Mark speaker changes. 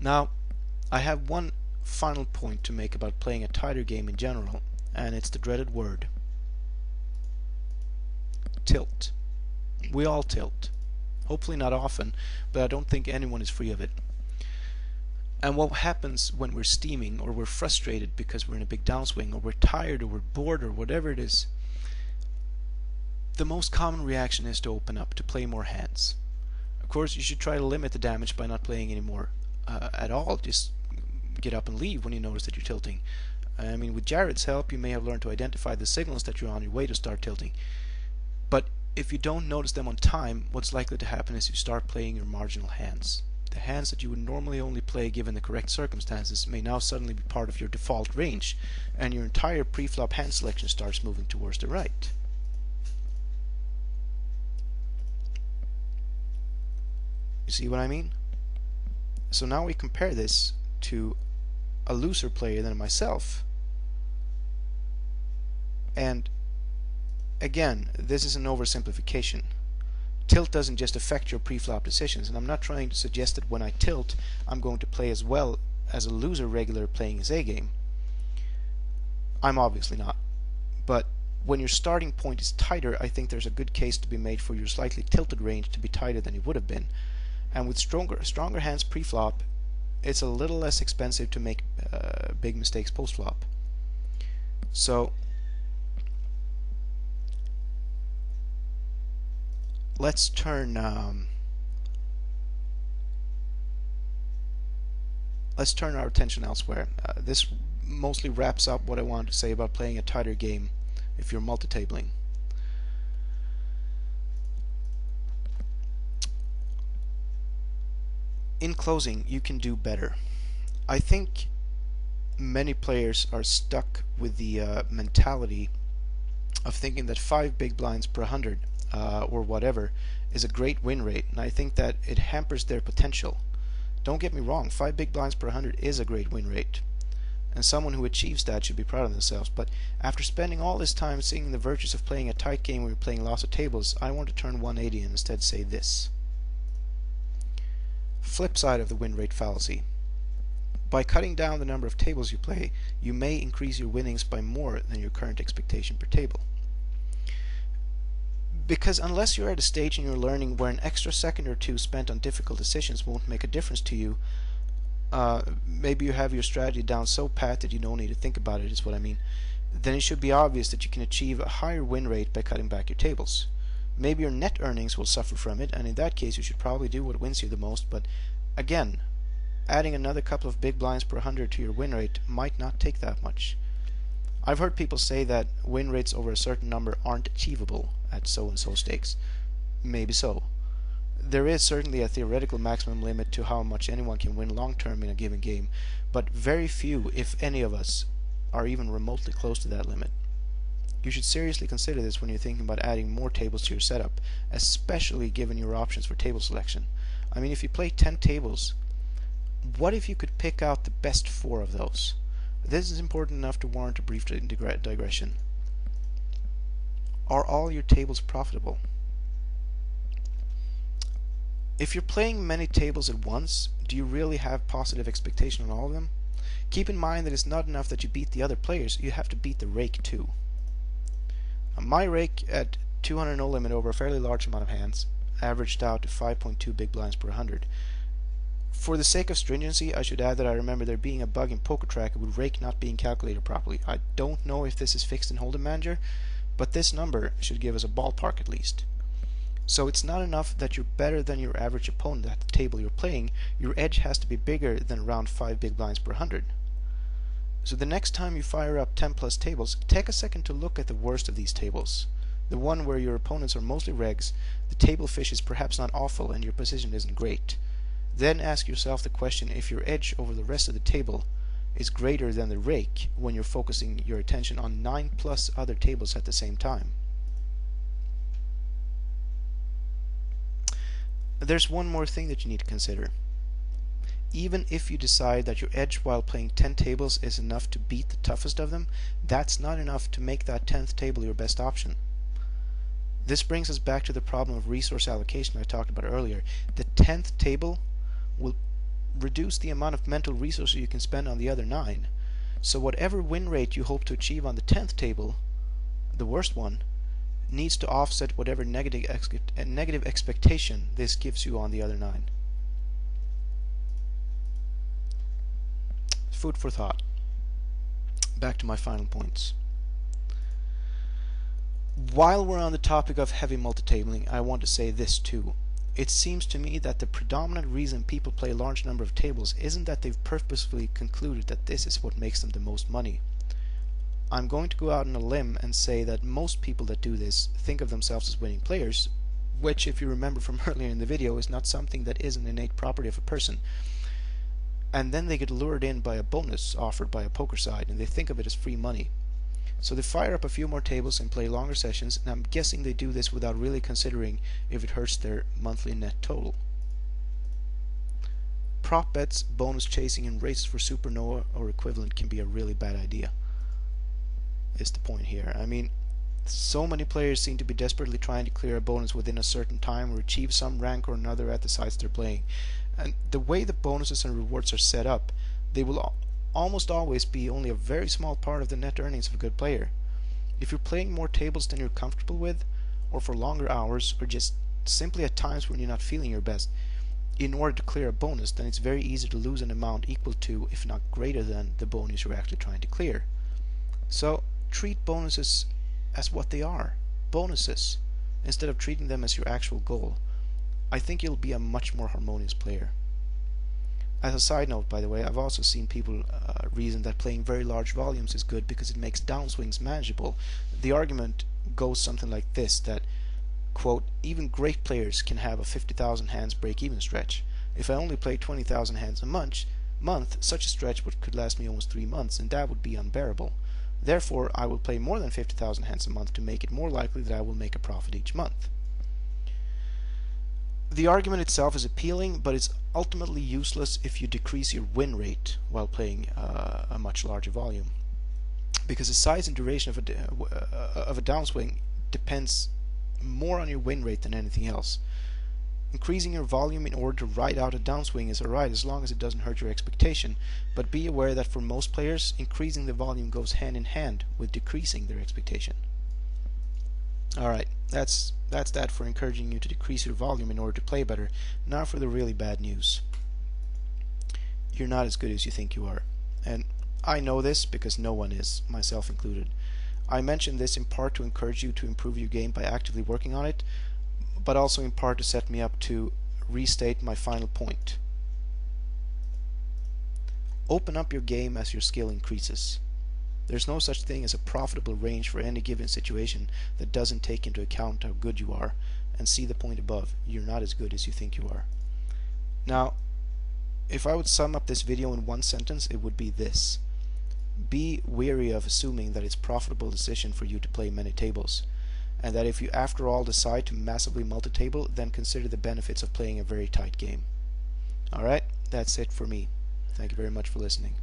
Speaker 1: Now, I have one final point to make about playing a tighter game in general, and it's the dreaded word: tilt. We all tilt. Hopefully not often, but I don't think anyone is free of it. And what happens when we're steaming, or we're frustrated because we're in a big downswing, or we're tired, or we're bored, or whatever it is, the most common reaction is to open up, to play more hands. Of course, you should try to limit the damage by not playing anymore at all. Just get up and leave when you notice that you're tilting. I mean, with Jared's help, you may have learned to identify the signals that you're on your way to start tilting. But if you don't notice them on time, what's likely to happen is you start playing your marginal hands. The hands that you would normally only play given the correct circumstances may now suddenly be part of your default range, and your entire pre-flop hand selection starts moving towards the right. You see what I mean? So now we compare this to a looser player than myself, and again, this is an oversimplification. Tilt doesn't just affect your pre-flop decisions, and I'm not trying to suggest that when I tilt I'm going to play as well as a loser regular playing his A game. I'm obviously not. But when your starting point is tighter, I think there's a good case to be made for your slightly tilted range to be tighter than it would have been. And with stronger hands pre-flop, it's a little less expensive to make big mistakes post-flop. So let's turn our attention elsewhere. This mostly wraps up what I wanted to say about playing a tighter game if you're multi-tabling. In closing, you can do better. I think many players are stuck with the mentality of thinking that 5 big blinds per 100 or whatever is a great win rate, and I think that it hampers their potential. Don't get me wrong, 5 big blinds per 100 is a great win rate, and someone who achieves that should be proud of themselves. But after spending all this time seeing the virtues of playing a tight game when you're playing lots of tables, I want to turn 180 and instead say this. Flip side of the win rate fallacy. By cutting down the number of tables you play, you may increase your winnings by more than your current expectation per table. Because unless you're at a stage in your learning where an extra second or two spent on difficult decisions won't make a difference to you, maybe you have your strategy down so pat that you don't need to think about it, is what I mean, then it should be obvious that you can achieve a higher win rate by cutting back your tables. Maybe your net earnings will suffer from it, and in that case you should probably do what wins you the most, but again, adding another couple of big blinds per 100 to your win rate might not take that much. I've heard people say that win rates over a certain number aren't achievable at so-and-so stakes. Maybe so. There is certainly a theoretical maximum limit to how much anyone can win long-term in a given game, but very few, if any of us, are even remotely close to that limit. You should seriously consider this when you're thinking about adding more tables to your setup, especially given your options for table selection. I mean, if you play 10 tables, what if you could pick out the best 4 of those? This is important enough to warrant a brief digression. Are all your tables profitable? If you're playing many tables at once, do you really have positive expectation on all of them? Keep in mind that it's not enough that you beat the other players, you have to beat the rake too. My rake at 200 no limit over a fairly large amount of hands averaged out to 5.2 big blinds per 100. For the sake of stringency, I should add that I remember there being a bug in PokerTrack with rake not being calculated properly. I don't know if this is fixed in Hold'em Manager, but this number should give us a ballpark at least. So it's not enough that you're better than your average opponent at the table you're playing, your edge has to be bigger than around 5 big blinds per 100. So the next time you fire up 10 plus tables, take a second to look at the worst of these tables. The one where your opponents are mostly regs, the table fish is perhaps not awful and your position isn't great. Then ask yourself the question if your edge over the rest of the table is greater than the rake when you're focusing your attention on 9 plus other tables at the same time. There's one more thing that you need to consider. Even if you decide that your edge while playing 10 tables is enough to beat the toughest of them, that's not enough to make that 10th table your best option. This brings us back to the problem of resource allocation I talked about earlier. The 10th table will reduce the amount of mental resources you can spend on the other 9. So whatever win rate you hope to achieve on the 10th table, the worst one, needs to offset whatever negative expectation this gives you on the other 9. Food for thought. Back to my final points. While we're on the topic of heavy multitabling, I want to say this too. It seems to me that the predominant reason people play a large number of tables isn't that they've purposefully concluded that this is what makes them the most money. I'm going to go out on a limb and say that most people that do this think of themselves as winning players, which, if you remember from earlier in the video, is not something that is an innate property of a person. And then they get lured in by a bonus offered by a poker side, and they think of it as free money. So they fire up a few more tables and play longer sessions, and I'm guessing they do this without really considering if it hurts their monthly net total. Prop bets, bonus chasing, and races for supernova or equivalent can be a really bad idea, is the point here. I mean, so many players seem to be desperately trying to clear a bonus within a certain time or achieve some rank or another at the sites they're playing. And the way the bonuses and rewards are set up, they will almost always be only a very small part of the net earnings of a good player. If you're playing more tables than you're comfortable with, or for longer hours, or just simply at times when you're not feeling your best, in order to clear a bonus, then it's very easy to lose an amount equal to, if not greater than, the bonus you're actually trying to clear. So treat bonuses as what they are, bonuses, instead of treating them as your actual goal. I think you'll be a much more harmonious player. As a side note, by the way, I've also seen people reason that playing very large volumes is good because it makes downswings manageable. The argument goes something like this, that, quote, even great players can have a 50,000 hands break-even stretch. If I only play 20,000 hands a month, such a stretch could last me almost 3 months, and that would be unbearable. Therefore, I will play more than 50,000 hands a month to make it more likely that I will make a profit each month. The argument itself is appealing, but it's ultimately useless if you decrease your win rate while playing a much larger volume, because the size and duration of a downswing depends more on your win rate than anything else. Increasing your volume in order to ride out a downswing is alright as long as it doesn't hurt your expectation, but be aware that for most players, increasing the volume goes hand in hand with decreasing their expectation. Alright, that's that for encouraging you to decrease your volume in order to play better. Now for the really bad news. You're not as good as you think you are. And I know this because no one is, myself included. I mention this in part to encourage you to improve your game by actively working on it, but also in part to set me up to restate my final point. Open up your game as your skill increases. There's no such thing as a profitable range for any given situation that doesn't take into account how good you are, and see the point above, you're not as good as you think you are. Now, if I would sum up this video in one sentence, it would be this. Be wary of assuming that it's a profitable decision for you to play many tables, and that if you after all decide to massively multi-table, then consider the benefits of playing a very tight game. Alright, that's it for me. Thank you very much for listening.